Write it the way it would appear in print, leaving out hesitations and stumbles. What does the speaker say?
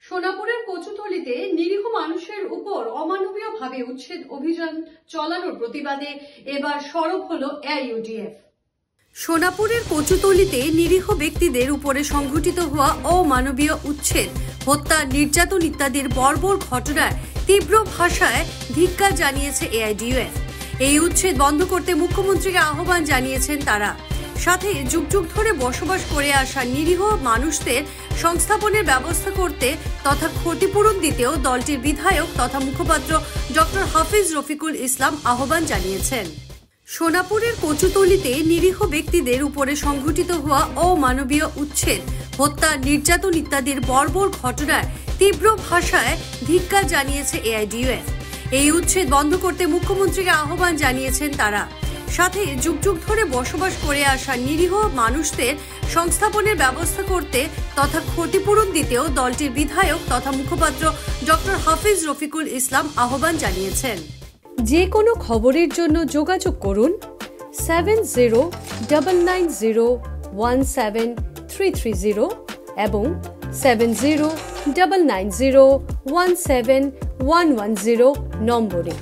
সোনাপুরের কচুতলিতে নিরীহ মানুষের উপর অমানবীয়ভাবে উচ্ছেদ অভিযান চালানোর প্রতিবাদে এবার সরব হলো এআইইউডিএফ। সোনাপুরের কচুতলিতে নিরীহ ব্যক্তিদের উপরে সংঘটিত হওয়া অমানবীয় উচ্ছেদ, হত্যা, নির্যাতন ইত্যাদির বর্বর ঘটনায় তীব্র ভাষায় ধিক্কার জানিয়েছে এআইইউডিএফ। এই উচ্ছেদ বন্ধ করতে মুখ্যমন্ত্রীকে আহ্বান জানিয়েছেন তারা। সাথে যুগ যুগ ধরে বসবাস করে আসা নিরীহ মানুষদের সংস্থাপনের ব্যবস্থা করতে তথা ক্ষতিপূরণ দিতেও দলটির বিধায়ক তথা মুখপাত্র ডক্টর হাফিজ রফিকুল ইসলাম আহ্বান জানিয়েছেন। সোনাপুরের কচুতলিতে নিরীহ ব্যক্তিদের উপরে সংঘটিত হওয়া অমানবীয় উচ্ছেদ, হত্যা, নির্যাতন ইত্যাদির বর্বর ঘটনায় তীব্র ভাষায় ধিক্কার জানিয়েছে এআইইউডিএফ। এই উচ্ছেদ বন্ধ করতে মুখ্যমন্ত্রীকে আহ্বান জানিয়েছেন তারা। সাথে যুগ যুগ ধরে বসবাস করে আসা নিরীহ মানুষদের সংস্থাপনের ব্যবস্থা করতে তথা ক্ষতিপূরণ দিতেও দলটির বিধায়ক তথা মুখপাত্র ডক্টর হাফিজ রফিকুল ইসলাম আহ্বান জানিয়েছেন। যে কোনো খবরের জন্য যোগাযোগ করুন 7099017330 এবং 7099017110 নম্বরে।